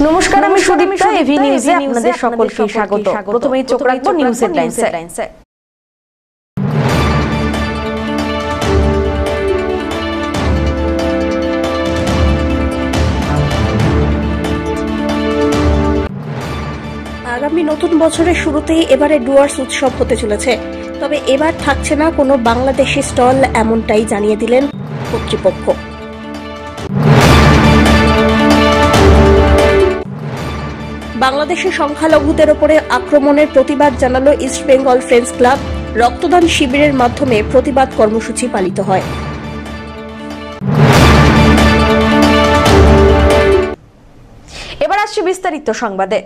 নমস্কার, আমি সুদীপ্তা। এভি নিউজে আপনাদের সকলকে স্বাগত। প্রথমেই চোখ রাখবো নিউজ হেডলাইনসে। আগামী নতুন বছরের শুরুতেই এবারে ডুয়ার্স উৎসব হতে চলেছে, তবে এবার থাকছে না কোনো বাংলাদেশি স্টল, এমনটাই জানিয়ে দিলেন কর্তৃপক্ষ। বাংলাদেশের সংখ্যালঘুদের ওপরে আক্রমণের প্রতিবাদ জানালো ইস্ট বেঙ্গল ফ্রেন্ডস ক্লাব। রক্তদান শিবিরের মাধ্যমে প্রতিবাদ কর্মসূচি পালিত হয়। এবার আসছে বিস্তারিত সংবাদে।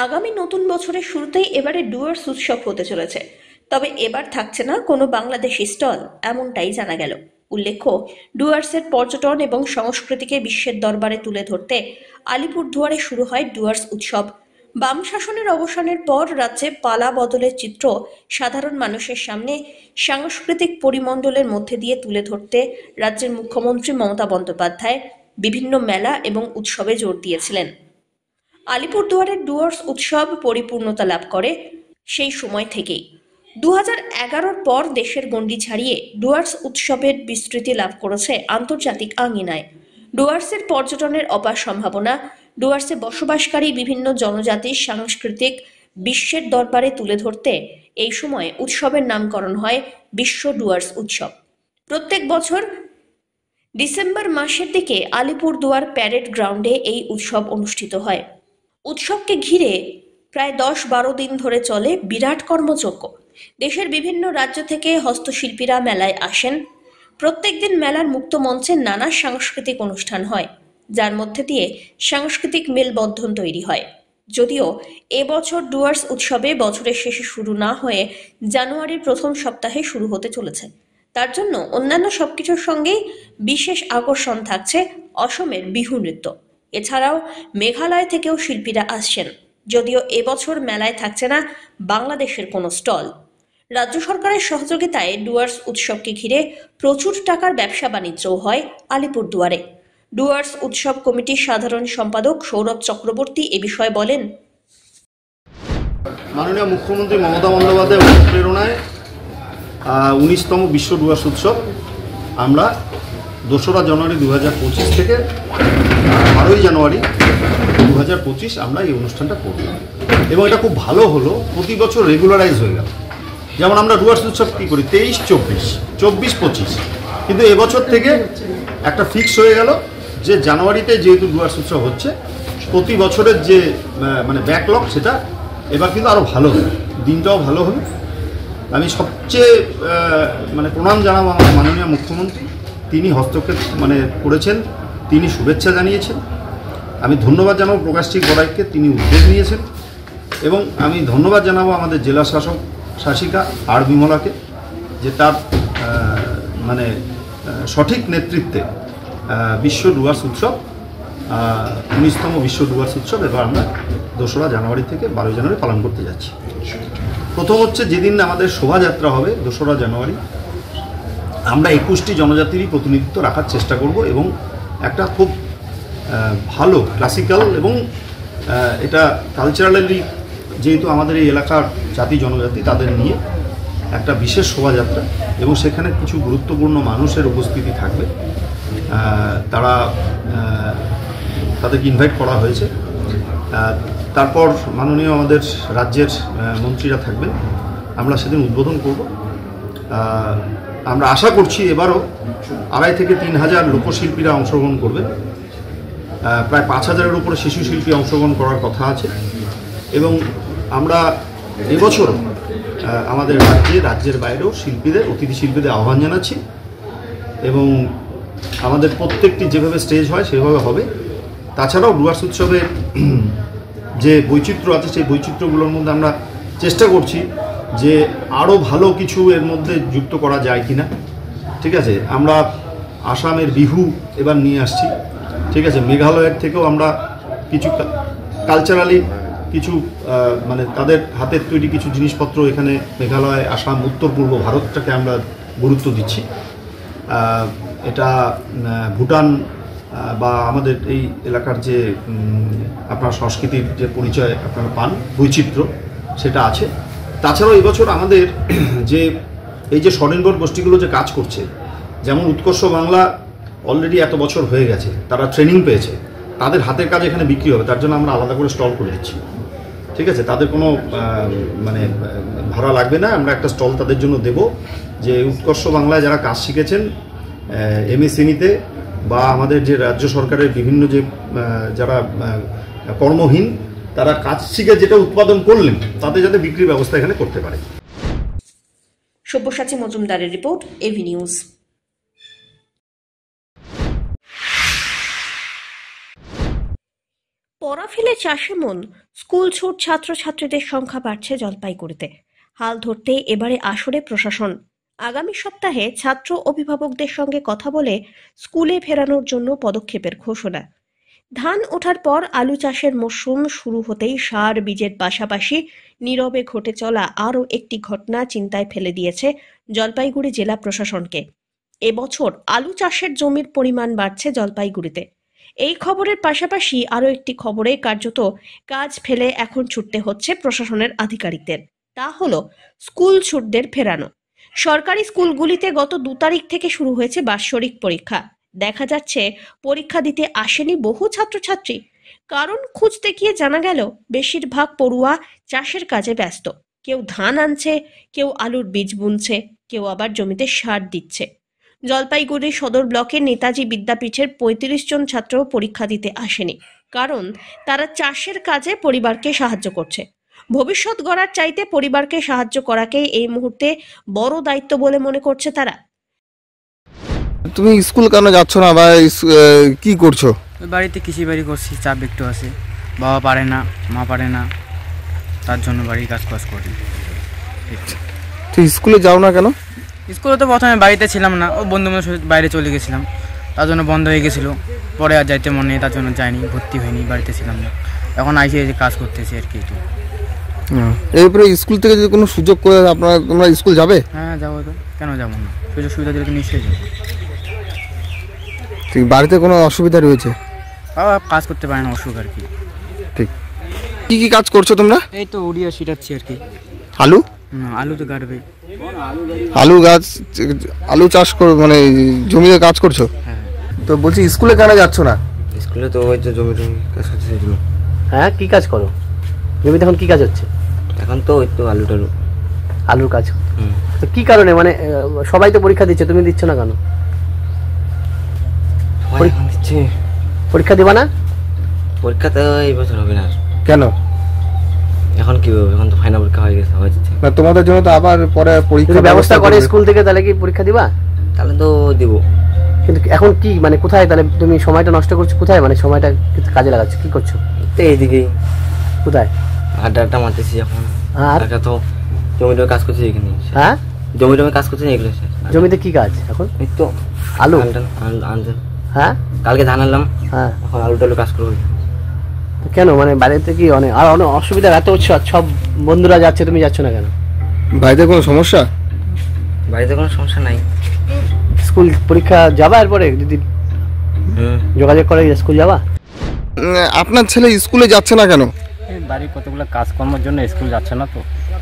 আগামী নতুন বছরের শুরুতেই এবারে ডুয়ার্স উৎসব হতে চলেছে, তবে এবার থাকছে না কোনো বাংলাদেশি স্টল, এমনটাই জানা গেল। উল্লেখ্য, ডুয়ার্সের পর্যটন এবং সংস্কৃতিকে বিশ্বের দরবারে তুলে ধরতে আলিপুরদুয়ারে শুরু হয় ডুয়ার্স উৎসব। বাম শাসনের অবসানের পর রাজ্যে পালা বদলের চিত্র সাধারণ মানুষের সামনে সাংস্কৃতিক পরিমণ্ডলের মধ্যে দিয়ে তুলে ধরতে রাজ্যের মুখ্যমন্ত্রী মমতা বন্দ্যোপাধ্যায় বিভিন্ন মেলা এবং উৎসবে জোর দিয়েছিলেন। আলিপুরদুয়ারের ডুয়ার্স উৎসব পরিপূর্ণতা লাভ করে সেই সময় থেকেই। 2011-র পর দেশের গণ্ডি ছাড়িয়ে ডুয়ার্স উৎসবের বিস্তৃতি লাভ করেছে আন্তর্জাতিক আঙ্গিনায়। ডুয়ার্সের পর্যটনের অপার সম্ভাবনা, ডুয়ার্সে বসবাসকারী বিভিন্ন জনজাতির সাংস্কৃতিক বিশ্বের দরবারে তুলে ধরতে এই সময় উৎসবের নামকরণ হয় বিশ্ব ডুয়ার্স উৎসব। প্রত্যেক বছর ডিসেম্বর মাসের দিকে আলিপুরদুয়ার প্যারেড গ্রাউন্ডে এই উৎসব অনুষ্ঠিত হয়। উৎসবকে ঘিরে প্রায় 10-12 দিন ধরে চলে বিরাট কর্মযজ্ঞ। দেশের বিভিন্ন রাজ্য থেকে হস্তশিল্পীরা মেলায় আসেন। প্রত্যেক দিন মেলার মুক্ত মঞ্চে নানা সাংস্কৃতিক অনুষ্ঠান হয়, যার মধ্যে দিয়ে সাংস্কৃতিক মেলবন্ধন তৈরি হয়। যদিও এবছর ডুয়ার্স উৎসবে বছরের শেষে শুরু না হয়ে জানুয়ারির প্রথম সপ্তাহে শুরু হতে চলেছে। তার জন্য অন্যান্য সবকিছুর সঙ্গেই বিশেষ আকর্ষণ থাকছে অসমের বিহু নৃত্য। এছাড়াও মেঘালয় থেকেও শিল্পীরা আসছেন। যদিও এবছর মেলায় থাকছে না বাংলাদেশের কোনো স্টল। রাজ্য সরকারের সহযোগিতায় ডুয়ার্স উৎসবকে ঘিরে প্রচুর টাকার ব্যবসা বাণিজ্যও হয় আলিপুরদুয়ারে। ডুয়ার্স উৎসব কমিটির সাধারণ সম্পাদক সৌরভ চক্রবর্তী এ বিষয়ে বলেন, মাননীয় মুখ্যমন্ত্রী মমতা বন্দ্যোপাধ্যায়ের প্রেরণায় 19তম বিশ্ব ডুয়ার্স উৎসব আমরা 2রা জানুয়ারি 2025 থেকে 12ই জানুয়ারি 2025 আমরা এই অনুষ্ঠানটা করব এবং এটা খুব ভালো হলো, প্রতি বছর রেগুলারাইজ হয়ে গেল। যেমন আমরা ডুয়ার্স উৎসব কী করি 23-24, 24-25, কিন্তু এবছর থেকে একটা ফিক্স হয়ে গেল যে জানুয়ারিতে যেহেতু ডুয়ার্স উৎসব হচ্ছে, প্রতি বছরের যে মানে ব্যাকলগ সেটা এবার কিন্তু আরও ভালো হবে, দিনটাও ভালো হবে। আমি সবচেয়ে মানে প্রণাম জানাবো আমার মাননীয় মুখ্যমন্ত্রী, তিনি হস্তক্ষেপ করেছেন, তিনি শুভেচ্ছা জানিয়েছেন। আমি ধন্যবাদ জানাবো প্রকাশচি গড়াইকে, তিনি উদ্যোগ নিয়েছেন। এবং আমি ধন্যবাদ জানাবো আমাদের জেলা শাসিকা আর বিমলাকে, যে তার সঠিক নেতৃত্বে বিশ্ব ডুয়ার্স উৎসব 19তম বিশ্ব ডুয়ার্স উৎসব এবার আমরা 2রা জানুয়ারি থেকে 12ই জানুয়ারি পালন করতে যাচ্ছি। প্রথম হচ্ছে যেদিন আমাদের শোভাযাত্রা হবে 2রা জানুয়ারি, আমরা 21টি জনজাতিরই প্রতিনিধিত্ব রাখার চেষ্টা করব এবং একটা খুব ভালো ক্লাসিক্যাল এবং এটা কালচারালি যেহেতু আমাদের এই এলাকার জাতি জনজাতি তাদের নিয়ে একটা বিশেষ শোভাযাত্রা, এবং সেখানে কিছু গুরুত্বপূর্ণ মানুষের উপস্থিতি থাকবে। তাদেরকে ইনভাইট করা হয়েছে। তারপর মাননীয় আমাদের রাজ্যের মন্ত্রীরা থাকবেন, আমরা সেদিন উদ্বোধন করব। আমরা আশা করছি এবারও 2,500 থেকে 3,000 লোকশিল্পীরা অংশগ্রহণ করবেন। প্রায় 5,000-এর উপরে শিশু শিল্পী অংশগ্রহণ করার কথা আছে। এবং আমরা এবছর আমাদের রাজ্যের বাইরেও অতিথি শিল্পীদের আহ্বান জানাচ্ছি, এবং আমাদের প্রত্যেকটি যেভাবে স্টেজ হয় সেভাবে হবে। তাছাড়াও ডুয়ার্স উৎসবের যে বৈচিত্র্য আছে সেই বৈচিত্র্যগুলোর মধ্যে আমরা চেষ্টা করছি যে আরও ভালো কিছু এর মধ্যে যুক্ত করা যায় কিনা। ঠিক আছে, আমরা আসামের বিহু এবার নিয়ে আসছি। ঠিক আছে, মেঘালয়ের থেকেও আমরা কিছু কালচারালি কিছু তাদের হাতের তৈরি কিছু জিনিসপত্র এখানে মেঘালয়, আসাম, উত্তর পূর্ব ভারতটাকে আমরা গুরুত্ব দিচ্ছি। এটা ভুটান বা আমাদের এই এলাকার যে আপনার সংস্কৃতির যে পরিচয় আপনারা পান, বৈচিত্র্য সেটা আছে। তাছাড়াও এবছর আমাদের যে এই যে স্বনির্ভর গোষ্ঠীগুলো যে কাজ করছে, যেমন উৎকর্ষ বাংলা অলরেডি এত বছর হয়ে গেছে, তারা ট্রেনিং পেয়েছে, তাদের হাতের কাজ এখানে বিক্রি হবে, তার জন্য আমরা আলাদা করে স্টল করে দিচ্ছি। ঠিক আছে, তাদের কোনো মানে ভাড়া লাগবে না, আমরা একটা স্টল তাদের জন্য দেব, যে উৎকর্ষ বাংলায় যারা কাজ শিখেছেন এমএসএমইতে বা আমাদের যে রাজ্য সরকারের বিভিন্ন যে যারা কর্মহীন, তারা কাজ শিখে যেটা উৎপাদন করলেন তাতে যাতে বিক্রির ব্যবস্থা এখানে করতে পারে। সব্যসাচী মজুমদারের রিপোর্ট, এভি নিউজ। পড়া ফেলে চাষে মন, স্কুল ছুট ছাত্রছাত্রীদের সংখ্যা বাড়ছে জলপাইগুড়িতে। হাল ধরতে এবারে আসরে প্রশাসন। আগামী সপ্তাহে ছাত্র অভিভাবকদের সঙ্গে কথা বলে স্কুলে ফেরানোর জন্য পদক্ষেপের ঘোষণা। ধান ওঠার পর আলু চাষের মরশুম শুরু হতেই সার বীজের পাশাপাশি নীরবে ঘটে চলা আরও একটি ঘটনা চিন্তায় ফেলে দিয়েছে জলপাইগুড়ি জেলা প্রশাসনকে। এবছর আলু চাষের জমির পরিমাণ বাড়ছে জলপাইগুড়িতে। এই খবরের পাশাপাশি আরও একটি খবরে কার্যত কাজ ফেলে এখন ছুটতে হচ্ছে প্রশাসনের আধিকারিকদের। তা হলো স্কুল ছুটদের ফেরানো। সরকারি স্কুলগুলিতে গত 2 তারিখ থেকে শুরু হয়েছে বাৎসরিক পরীক্ষা। দেখা যাচ্ছে পরীক্ষা দিতে আসেনি বহু ছাত্রছাত্রী। কারণ খুঁজতে গিয়ে জানা গেল বেশিরভাগ পড়ুয়া চাষের কাজে ব্যস্ত। কেউ ধান আনছে, কেউ আলুর বীজ বুনছে, কেউ আবার জমিতে সার দিচ্ছে। জলপাইগুড়ি সদর ব্লকের নেতাজি বিদ্যাপীঠের 35 জন ছাত্র পরীক্ষা দিতে আসেনি, কারণ তারা চাষের কাজে পরিবারকে সাহায্য করছে। ভবিষ্যৎ গড়ার চাইতে পরিবারকে সাহায্য করাকেই এই মুহূর্তে বড় দায়িত্ব বলে মনে করছে তারা। তুমি স্কুল কেন যাচ্ছ না বা কি করছো? বাড়িতে কৃষি বাড়ি করছি, চাপ একটু আছে, বাবা পারে না, মা পারে না, তার জন্য বাড়ির কাজ করি। তুই স্কুলে যাও না কেন? স্কুলে তো প্রথমে বাড়িতে ছিলাম না, ও বন্ধু বান্ধবের সাথে বাইরে চলে গেছিলাম, তার জন্য বন্ধ হয়ে গেছিলো। পরে আর যাইতে মনে নেই, তার জন্য যাইনি, ভর্তি হয়নি, বাড়িতে ছিলাম না। এখন আইসে এই কাজ করতেছি আর কি। এরপরে স্কুল থেকে যদি কোনো সুযোগ করে তোমরা স্কুল যাবে? হ্যাঁ যাবো তো, কেন যাবো না, সুযোগ সুবিধা দিলে তো নিশ্চয়ই যাবো। ঠিক, বাড়িতে কোনো অসুবিধা রয়েছে? বাবা কাজ করতে পারে না, অসুখ আর কি। ঠিক, কি কি কাজ করছো তোমরা? এই তো উড়িয়া ছিটাচ্ছি আর কি। আলু? আলু তো গাড়বে। আলু গাছ, আলু চাষ মানে জমিতে কাজ করছো? হ্যাঁ। তো বলছি স্কুলে কেন যাচ্ছ না? স্কুলে তো ওই যে জমি কাজ করছে। হ্যাঁ, কি কাজ করো জমিতে? এখন কি কাজ হচ্ছে? এখন তো ওই তো আলুর কাজ। তো কি কারণে, মানে সবাই তো পরীক্ষা দিচ্ছে, তুমি দিচ্ছ না কেন? পরীক্ষা দিবা না? পরীক্ষা তো এই বছর হবে না। কেন? এখন কি হবে, এখন তো ফাইনাল পরীক্ষা হয়ে গেছে, হচ্ছে না তোমাদের জন্য তো আবার পরে পরীক্ষা ব্যবস্থা করে স্কুল থেকে, তাহলে কি পরীক্ষা দিবা? তাহলে তো দিব, কিন্তু এখন কি মানে কোথায়, তাহলে তুমি সময়টা নষ্ট করছো কোথায়, মানে সময়টা কাজে লাগাচ্ছ কি করছো? তো এইদিকেই কোথায় আড্ডা মারতেছি এখন। আর একটা তো জমিতে কাজ করছি এখানে। হ্যাঁ, জমিতে কাজ করছি এগুলো। জমিতে কি কাজ এখন? এই তো আলু আনছেন। হ্যাঁ, কালকে ধান আনলাম। হ্যাঁ, এখন আলু টালু কাজ করবো। কেন, মানে বাড়িতে কি অনেক অসুবিধা? এত সব বন্ধুরা যাচ্ছে, তুমি যাচ্ছ না কেন? বাড়িতে কোনো সমস্যা? বাড়িতে কোনো সমস্যা নাই। স্কুল পরীক্ষা যাবা, এরপরে যদি যোগাযোগ করে স্কুল যাবা? আপনার ছেলে স্কুলে যাচ্ছে না কেন? বাড়ির কতগুলো কাজকর্মের জন্য স্কুল যাচ্ছে না, তো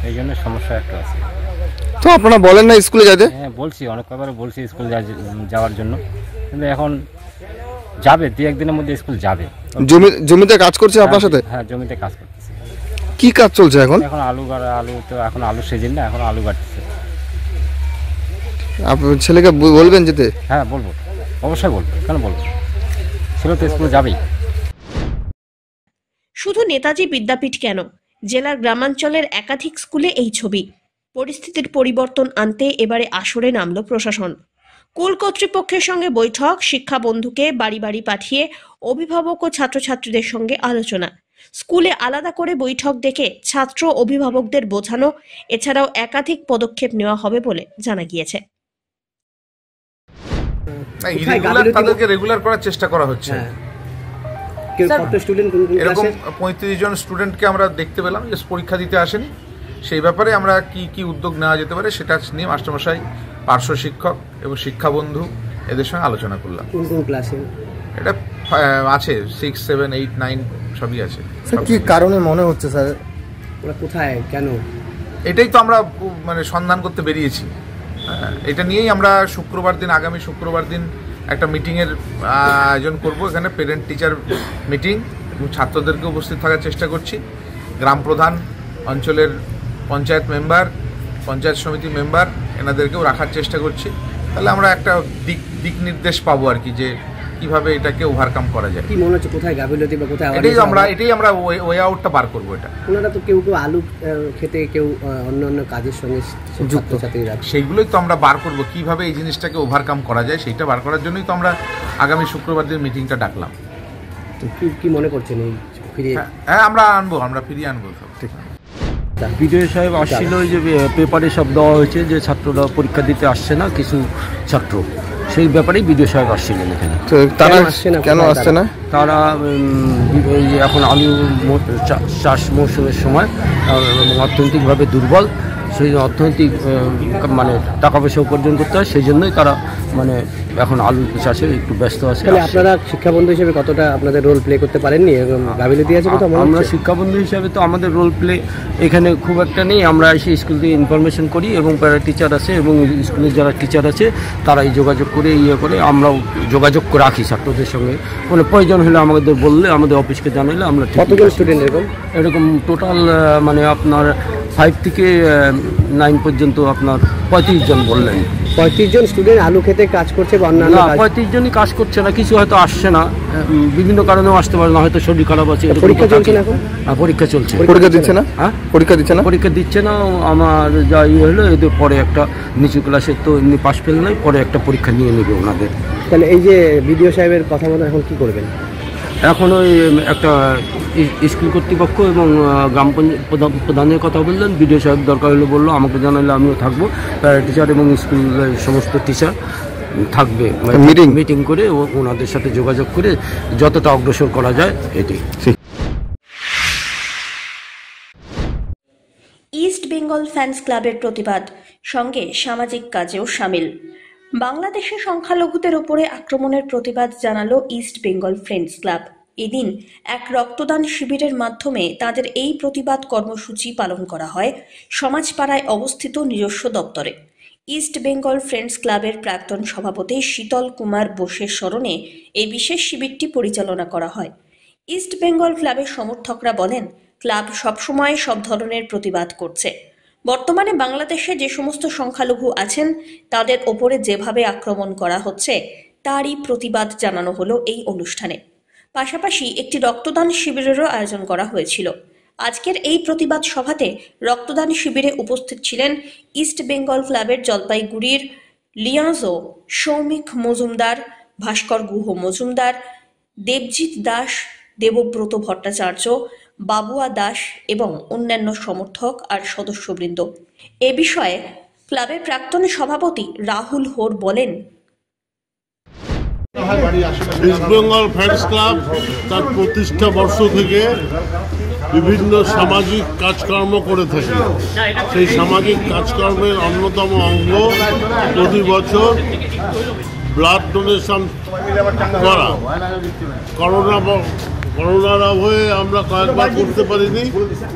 এই জন্য সমস্যা একটু আছে। তো আপনারা বলেন না স্কুলে যেতে? হ্যাঁ বলছি, অনেক কবার বলছি স্কুল যাওয়ার জন্য, কিন্তু এখন যাবে, 2-1 দিনের মধ্যে স্কুল যাবে। জমিতে কাজ করছে আপনার সাথে? হ্যাঁ জমিতে কাজ করতেছে। কি কাজ চলছে এখন? এখন আলু তো এখন আলু সিজন না, এখন আলু কাটতেছে। আপনার ছেলেকে বলবেন যেতে? হ্যাঁ বলবো, অবশ্যই বলবো, কেন বলবো, ছেলে তো স্কুলে যাবেই। শুধু নেতাজি বিদ্যাপীঠ কেন, জেলার গ্রামাঞ্চলের একাধিক স্কুলে এই ছবি। পরিস্থিতির পরিবর্তন আনতে এবারে আসরে নামল প্রশাসন। স্কুল কর্তৃপক্ষের সঙ্গে বৈঠক, শিক্ষা বন্ধুকে বাড়ি বাড়ি পাঠিয়ে অভিভাবক ও ছাত্রছাত্রীদের সঙ্গে আলোচনা, স্কুলে আলাদা করে বৈঠক ডেকে ছাত্র অভিভাবকদের বোঝানো, এছাড়াও একাধিক পদক্ষেপ নেওয়া হবে বলে জানা গিয়েছে। তাদেরকে রেগুলার করার চেষ্টা করা হচ্ছে। এরকম 35 জন স্টুডেন্টকে আমরা দেখতে পেলাম যে পরীক্ষা দিতে আসেনি। সেই ব্যাপারে আমরা কি উদ্যোগ নেওয়া যেতে পারে সেটা নিয়ে মাস্টারমশাই, পার্শ্ব শিক্ষক এবং শিক্ষা বন্ধু এদের সঙ্গে আলোচনা করলাম। কোন ক্লাসে? এটা আছে 6, 7, 8, 9 সবই আছে। কি কারণে মনে হচ্ছে স্যার ওরা কোথায় কেন এটাই তো আমরা মানে সন্ধান করতে বেরিয়েছি। এটা নিয়েই আমরা আগামী শুক্রবার দিন একটা মিটিংয়ের আয়োজন করব। এখানে পেরেন্ট টিচার মিটিং এবং ছাত্রদেরকে উপস্থিত থাকার চেষ্টা করছি। গ্রাম প্রধান, অঞ্চলের পঞ্চায়েত মেম্বার, পঞ্চায়েত সমিতি মেম্বার এনাদেরকেও রাখার চেষ্টা করছি। তাহলে আমরা একটা দিক নির্দেশ পাবো আর কি, যে কিভাবে এটাকে ওভারকাম করা যায়। কি মনে হচ্ছে কোথায় গাফিলতি বা কোথায় এটাই আমরা ওয়ে আউটটা বার করবো। এটা ওনারা তো কেউ আলু খেতে, কেউ অন্য কাজের সঙ্গে যুক্ত, সেইগুলোই তো আমরা বার করবো, কিভাবে এই জিনিসটাকে ওভারকাম করা যায় সেইটা বার করার জন্যই তো আমরা আগামী শুক্রবার দিন মিটিংটা ডাকলাম। কি মনে করছেন এই ফিরিয়ে? হ্যাঁ, আমরা ফিরিয়ে আনবো সব। ঠিক আছে। বিডিও সাহেব আসছিল, ওই যে পেপারে সব দেওয়া হয়েছে যে ছাত্ররা পরীক্ষা দিতে আসছে না, কিছু ছাত্র, সেই ব্যাপারেই বিডিও সাহেব আসছিলেন এখানে। তারা কেন আসছে না? তারা এখন আলু চাষ মৌসুমের সময় এবং অর্থনৈতিকভাবে দুর্বল, সেই অর্থনৈতিক মানে টাকা পয়সা উপার্জন করতে হয়, সেই জন্যই তারা মানে এখন আলু চাষে একটু ব্যস্ত আছে। আপনারা শিক্ষাবন্ধু হিসেবে কতটা আপনাদের রোল প্লে করতে পারেননি? গাফিলতি আছে কোথাও? আমরা শিক্ষাবন্ধু হিসাবে তো আমাদের রোল প্লে এখানে খুব একটা নেই। আমরা এসে স্কুল থেকে ইনফরমেশন করি এবং প্যারা টিচার আছে এবং স্কুলের যারা টিচার আছে তারাই যোগাযোগ করে করে আমরাও যোগাযোগ রাখি ছাত্রদের সঙ্গে। কোনো প্রয়োজন হলে আমাদের বললে, আমাদের অফিসকে জানাইলে আমরা। কতজন স্টুডেন্ট এরকম টোটাল মানে আপনার 5 থেকে 9 পর্যন্ত আপনার 35 জন বললেন। 35 জন স্টুডেন্ট আলু খেতে কাজ করছে বা অন্যান্য? 35 জনই কাজ করছে না, কিছু হয়তো আসছে না, বিভিন্ন কারণেও আসতে পারে না, হয়তো শরীর খারাপ আছে। পরীক্ষা চলছে না এখন? পরীক্ষা চলছে। পরীক্ষা দিচ্ছে না? পরীক্ষা দিচ্ছে না। আমার যা হলো, এদের পরে একটা নিচু ক্লাসের তো এমনি পাশ ফেল নাই, পরে একটা পরীক্ষা নিয়ে নেবে ওনাদের। তাহলে এই যে বিডিও সাহেবের কথা মতো এখন কি করবেন? এখন ওই একটা স্কুল কর্তৃপক্ষ এবং গ্রাম প্রধানের কথা বললেন, বিডিও সাহেব দরকার হলে বললো, আমাকে জানালে আমিও থাকবো, টিচার এবং স্কুলের সমস্ত টিচার থাকবে, মিটিং করে ওনাদের সাথে যোগাযোগ করে যতটা অগ্রসর করা যায় এটাই। ইস্ট বেঙ্গল ফ্যান্স ক্লাবের প্রতিবাদ সঙ্গে সামাজিক কাজেও সামিল। বাংলাদেশে সংখ্যালঘুদের উপরে আক্রমণের প্রতিবাদ জানালো ইস্ট বেঙ্গল ফ্রেন্ডস ক্লাব। এদিন এক রক্তদান শিবিরের মাধ্যমে তাদের এই প্রতিবাদ কর্মসূচি পালন করা হয় সমাজপাড়ায় অবস্থিত নিজস্ব দপ্তরে। ইস্ট বেঙ্গল ফ্রেন্ডস ক্লাবের প্রাক্তন সভাপতি শীতল কুমার বোসের স্মরণে এই বিশেষ শিবিরটি পরিচালনা করা হয়। ইস্ট বেঙ্গল ক্লাবের সমর্থকরা বলেন, ক্লাব সবসময় সব ধরনের প্রতিবাদ করছে। বর্তমানে বাংলাদেশে যে সমস্ত সংখ্যালঘু আছেন তাদের ওপরে যেভাবে আক্রমণ করা হচ্ছে তারই প্রতিবাদ জানানো হলো এই অনুষ্ঠানে। পাশাপাশি একটি রক্তদান শিবিরেরও আয়োজন করা হয়েছিল। আজকের এই প্রতিবাদ সভাতে রক্তদান শিবিরে উপস্থিত ছিলেন ইস্ট বেঙ্গল ক্লাবের জলপাইগুড়ির লিয়াজো সৌমিক মজুমদার, ভাস্কর গুহ মজুমদার, দেবজিৎ দাস, দেবব্রত ভট্টাচার্য, বাবুয়া দাস এবং অন্যান্য সমর্থক আর সদস্যবৃন্দ। এ বিষয়ে ক্লাবের প্রাক্তন সভাপতি রাহুল হোর বলেন, ইস্ট বেঙ্গল ফ্রেন্ডস ক্লাব তার প্রতিষ্ঠা বর্ষ থেকে বিভিন্ন সামাজিক কাজকর্ম করে থাকে। সেই সামাজিক কাজকর্মের অন্যতম অঙ্গ প্রতি বছর ব্লাড ডোনেশন করা। করোনার আবহে আমরা কয়েকবার করতে পারিনি,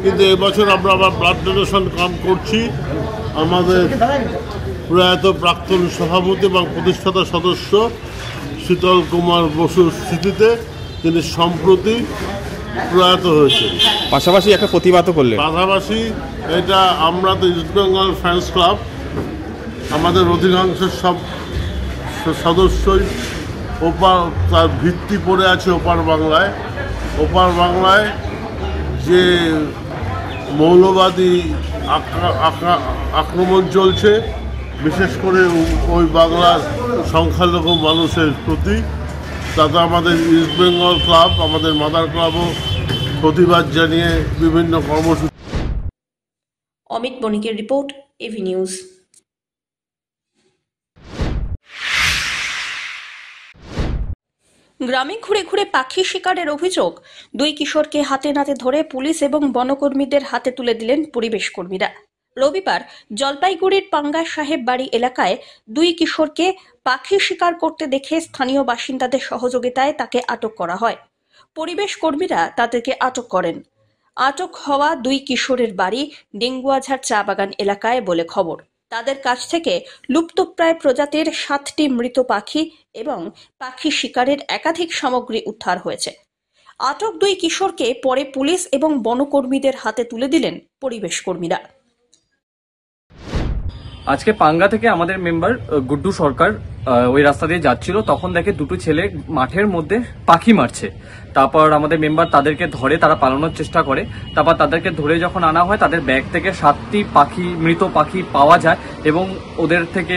কিন্তু এবছর আমরা আবার ব্লাড ডোনেশন কাম করছি। আমাদের প্রয়াত প্রাক্তন সভাপতি এবং প্রতিষ্ঠাতা সদস্য শীতল কুমার বসুর স্মৃতিতে, তিনি সম্প্রতি প্রয়াত হয়েছেন। পাশাপাশি একটা প্রতিবাদও করলেন। পাশাপাশি এটা আমরা তো ইস্ট বেঙ্গল ফ্যান্স ক্লাব, আমাদের অধিকাংশ সব সদস্যই তার ভিত্তি পড়ে আছে ওপার বাংলায়। ওপার বাংলায় যে মৌলবাদী আক্রমণ চলছে, বিশেষ করে ওই বাংলার সংখ্যালঘু মানুষের প্রতি, তাতে আমাদের ইস্ট বেঙ্গল ক্লাব, আমাদের মাদার ক্লাবও প্রতিবাদ জানিয়ে বিভিন্ন কর্মসূচি। অমিত বণিকের রিপোর্ট, এভি নিউজ। গ্রামে ঘুরে ঘুরে পাখি শিকারের অভিযোগ, 2 কিশোরকে হাতে নাতে ধরে পুলিশ এবং বনকর্মীদের হাতে তুলে দিলেন পরিবেশ কর্মীরা। রবিবার জলপাইগুড়ির পাঙ্গা সাহেব বাড়ি এলাকায় 2 কিশোরকে পাখি শিকার করতে দেখে স্থানীয় বাসিন্দাদের সহযোগিতায় তাকে আটক করা হয়। পরিবেশ কর্মীরা তাদেরকে আটক করেন। আটক হওয়া 2 কিশোরের বাড়ি ডেঙ্গুয়াঝাড় চা বাগান এলাকায় বলে খবর। তাদের কাছ থেকে লুপ্তপ্রায় প্রজাতির 7টি মৃত পাখি এবং পাখি শিকারের একাধিক সামগ্রী উদ্ধার হয়েছে। আটক 2 কিশোরকে পরে পুলিশ এবং বনকর্মীদের হাতে তুলে দিলেন পরিবেশ কর্মীরা। আজকে পাঙ্গা থেকে আমাদের মেম্বার গুড্ডু সরকার ওই রাস্তা দিয়ে যাচ্ছিল, তখন দেখে 2টো ছেলে মাঠের মধ্যে পাখি মারছে। তারপর আমাদের মেম্বার তাদেরকে ধরে, তারা পালানোর চেষ্টা করে। তারপর তাদেরকে ধরে যখন আনা হয়, তাদের ব্যাগ থেকে 7টি পাখি, মৃত পাখি পাওয়া যায় এবং ওদের থেকে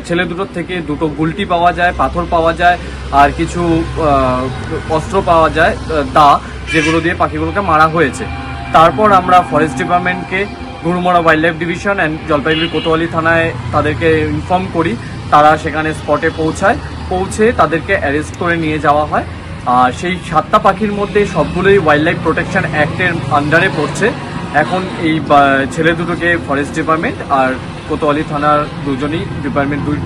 ছেলে দুটোর থেকে 2টো গুলটি পাওয়া যায়, পাথর পাওয়া যায়, আর কিছু অস্ত্র পাওয়া যায়, দা, যেগুলো দিয়ে পাখিগুলোকে মারা হয়েছে। তারপর আমরা ফরেস্ট ডিপার্টমেন্টকে, Gorumara wild life division and Jalpaiguri Kotwali থানায় তাদেরকে ইনফর্ম করি। তারা সেখানে স্পটে পৌঁছে তাদেরকে অ্যারেস্ট করে নিয়ে যাওয়া হয়। আর সেই 7টা পাখির মধ্যে সবগুলোই ওয়াইল্ড লাইফ প্রোটেকশন অ্যাক্টের আন্ডারে পড়ছে। এখন এই ছেলে দুটোকে ফরেস্ট ডিপার্টমেন্ট আর কোতোয়ালি থানার দুই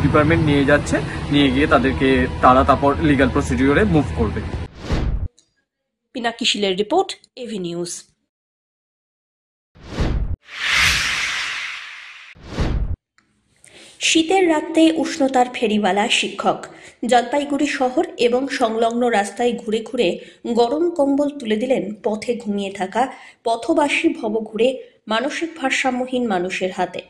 ডিপার্টমেন্ট নিয়ে যাচ্ছে, নিয়ে গিয়ে তারা তারপর লিগ্যাল প্রসিডিওরে মুভ করবে। পিনাকি শীলের রিপোর্ট, এভি নিউজ। শীতের রাতে উষ্ণতার ফেরিওয়ালা শিক্ষক জলপাইগুড়ি শহর এবং সংলগ্ন রাস্তায় ঘুরে ঘুরে গরম কম্বল তুলে দিলেন পথে ঘুমিয়ে থাকা পথবাসী ভবঘুরে মানসিক ভারসাম্যহীন মানুষের হাতে।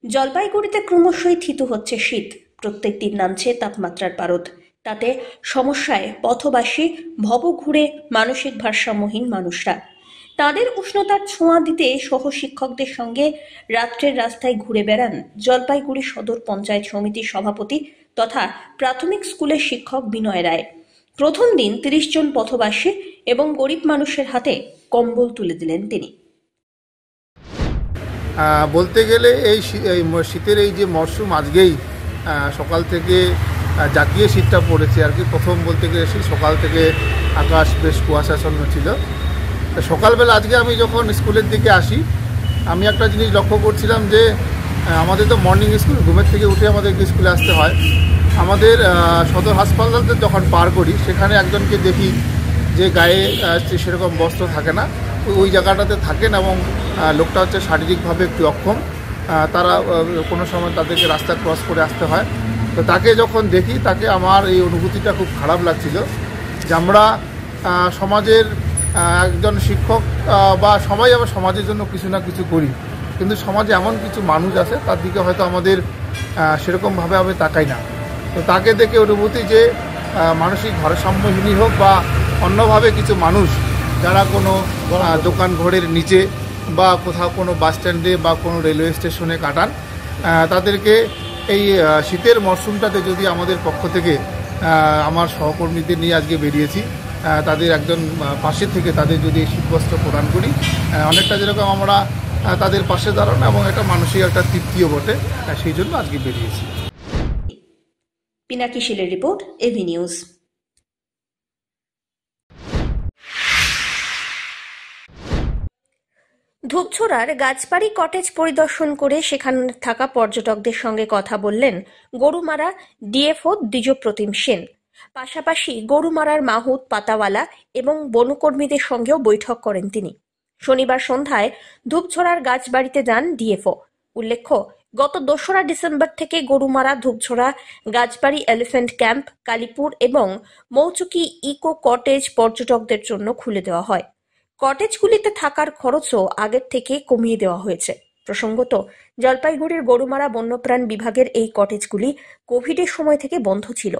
জলপাইগুড়িতে ক্রমশই থিতু হচ্ছে শীত, প্রত্যেক দিন নামছে তাপমাত্রার পারদ। তাতে সমস্যায় পথবাসী ভবঘুরে মানসিক ভারসাম্যহীন মানুষরা। তাদের উষ্ণতার ছোঁয়া দিতে সহ শিক্ষকদের সঙ্গে রাত্রের রাস্তায় ঘুরে বেড়ান জলপাইগুড়ি সদর পঞ্চায়েত সমিতির সভাপতি তথা প্রাথমিক স্কুলের শিক্ষক বিনয় রায়। প্রথম দিন 30 জন পথবাসী এবং গরিব মানুষের হাতে কম্বল তুলে দিলেন তিনি। বলতে গেলে এই শীতের এই যে মরশুম আজকেই সকাল থেকে জাতীয় শীতটা পড়েছে আর কি। প্রথম বলতে গেলে সেই সকাল থেকে আকাশ বেশ কুয়াশাচ্ছন্ন ছিল। সকালবেলা আজকে আমি যখন স্কুলের দিকে আসি, আমি একটা জিনিস লক্ষ্য করছিলাম যে আমাদের তো মর্নিং স্কুল, ঘুমের থেকে উঠে আমাদেরকে স্কুলে আসতে হয়। আমাদের সদর হাসপাতালতে যখন পার করি, সেখানে একজনকে দেখি যে গায়ে সেরকম বস্ত্র থাকে না, ওই জায়গাটাতে থাকেন এবং লোকটা হচ্ছে শারীরিকভাবে একটু অক্ষম। তারা কোনো সময় তাদেরকে রাস্তা ক্রস করে আসতে হয়। তো তাকে যখন দেখি, তাকে আমার এই অনুভূতিটা খুব খারাপ লাগছিল যে আমরা সমাজের একজন শিক্ষক বা সবাই আবার সমাজের জন্য কিছু না কিছু করি, কিন্তু সমাজে এমন কিছু মানুষ আছে তার দিকে হয়তো আমাদের সেরকমভাবে আমি তাকাই না। তো তাকে দেখে অনুভূতি যে মানসিক ভারসাম্যহীনই হোক বা অন্যভাবে কিছু মানুষ যারা কোনো দোকান ঘরের নিচে বা কোথাও কোনো বাস স্ট্যান্ডে বা কোনো রেলওয়ে স্টেশনে কাটান, তাদেরকে এই শীতের মরশুমটাতে যদি আমাদের পক্ষ থেকে আমার সহকর্মীদের নিয়ে আজকে বেরিয়েছি, তাদের একজন পাশে থেকে তাদের যদি শীতবস্ত্র প্রদান করি, অনেকটা যেরকম আমরা তাদের পাশে দাঁড়ানো এবং একটা মানসিক একটা তৃপ্তিও বটে, সেই জন্য আজকে বেরিয়েছি। পিনাকি শীলের রিপোর্ট, এভি নিউজ। ধূপছড়ার গাছবাড়ি কটেজ পরিদর্শন করে সেখানে থাকা পর্যটকদের সঙ্গে কথা বললেন গরুমারা ডিএফও দ্বিজপ্রতিম সেন। পাশাপাশি গরুমারার মাহুত পাতাওয়ালা এবং বনকর্মীদের সঙ্গেও বৈঠক করেন তিনি। শনিবার সন্ধ্যায় ধূপছড়ার গাছবাড়িতে যান ডিএফও। উল্লেখ্য, গত 2রা ডিসেম্বর থেকে গরুমারা, ধূপছড়া, গাছবাড়ি এলিফ্যান্ট ক্যাম্প, কালীপুর এবং মৌচুকি ইকো কটেজ পর্যটকদের জন্য খুলে দেওয়া হয়। কটেজগুলিতে থাকার খরচও আগের থেকে কমিয়ে দেওয়া হয়েছে। প্রসঙ্গত, জলপাইগুড়ির গরুমারা বন্যপ্রাণ বিভাগের এই কটেজগুলি কোভিডের সময় থেকে বন্ধ ছিল।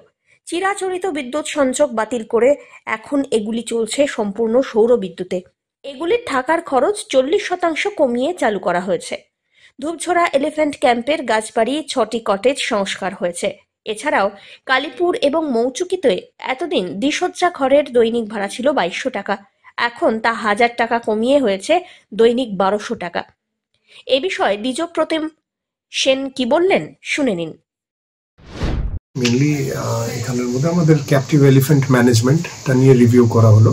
চিরাচরিত বিদ্যুৎ সংযোগ বাতিল করে এখন এগুলি চলছে সম্পূর্ণ সৌর বিদ্যুতে। এগুলির থাকার খরচ 40% কমিয়ে চালু করা হয়েছে। ধূপছড়া এলিফ্যান্ট ক্যাম্পের গাছবাড়ি 6টি কটেজ সংস্কার হয়েছে। এছাড়াও কালীপুর এবং মৌচুকিতে এতদিন দ্বিসজ্জা ঘরের দৈনিক ভাড়া ছিল 2200 টাকা, এখন তা 1000 টাকা কমিয়ে হয়েছে দৈনিক 1200 টাকা। এ বিষয়ে দ্বিজপ্রতিম সেন কি বললেন, শুনে নিন। মেনলি এখানের মধ্যে আমাদের ক্যাপটিভ এলিফ্যান্ট ম্যানেজমেন্টটা নিয়ে রিভিউ করা হলো।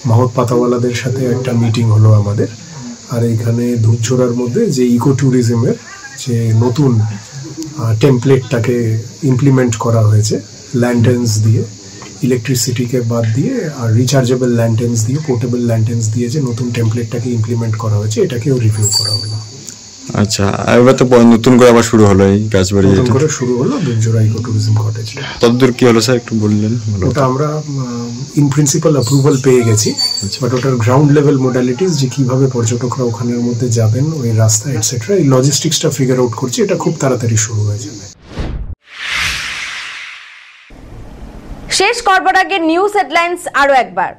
মাহুত পাতাওয়ালাদের সাথে একটা মিটিং হলো আমাদের। আর এখানে ধূপছড়ার মধ্যে যে ইকো ট্যুরিজমের যে নতুন টেমপ্লেটটাকে ইমপ্লিমেন্ট করা হয়েছে ল্যান্টেন্স দিয়ে, ইলেকট্রিসিটিকে বাদ দিয়ে আর রিচার্জেবল ল্যান্টেন্স দিয়ে, পোর্টেবল ল্যান্টেন্স দিয়ে যে নতুন টেমপ্লেটটাকে ইমপ্লিমেন্ট করা হয়েছে এটাকেও রিভিউ করা হলো। আচ্ছা, এবার তো নতুন করে আবার শুরু হলো এই রাজবাড়ি, নতুন করে শুরু হলো দুর্জোড়া ইকো ট্যুরিজম কটেজ। ততদূর কি হলো স্যার একটু বললেন? ওটা আমরা ইন প্রিন্সিপাল অ্যাপ্রুভাল পেয়ে গেছি, বাট ওটার গ্রাউন্ড লেভেল মোডালিটিস যে কিভাবে পর্যটকরা ওখানের মধ্যে যাবেন, ওই রাস্তা এটসেট্রা, এই লজিস্টিক্সটা ফিগার আউট করছি, এটা খুব তাড়াতাড়ি শুরু হয়ে যাবে। শেষ করবার আগে নিউজ হেডলাইন্স আরো একবার।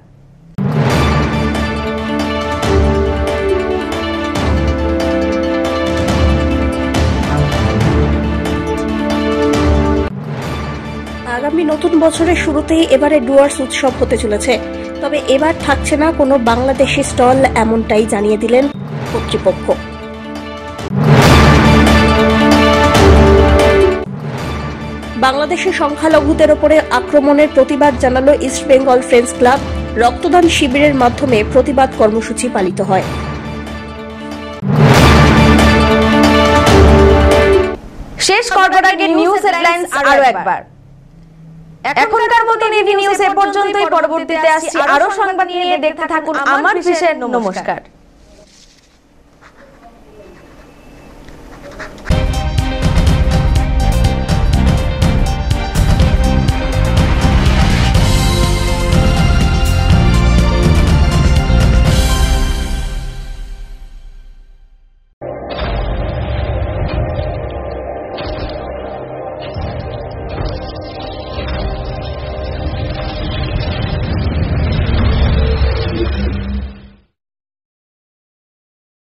আগামী নতুন বছরের শুরুতেই এবারে ডুয়ার্স উৎসব হতে চলেছে, তবে এবার থাকছে না কোনো বাংলাদেশি স্টল, এমনটাই জানিয়ে দিলেন কর্তৃপক্ষ। বাংলাদেশের সংখ্যালঘুদের ওপরে আক্রমণের প্রতিবাদ জানালো ইস্ট বেঙ্গল ফ্রেন্ডস ক্লাব। রক্তদান শিবিরের মাধ্যমে প্রতিবাদ কর্মসূচি পালিত হয়। শেষ করবার আগে নিউজ হেডলাইন্স আরো একবার। এখনকার মতো নিউজ এ পর্যন্তই। পরবর্তীতে আসছি আরো সংবাদ নিয়ে, দেখতে থাকুন আমার বিশেষ। নমস্কার।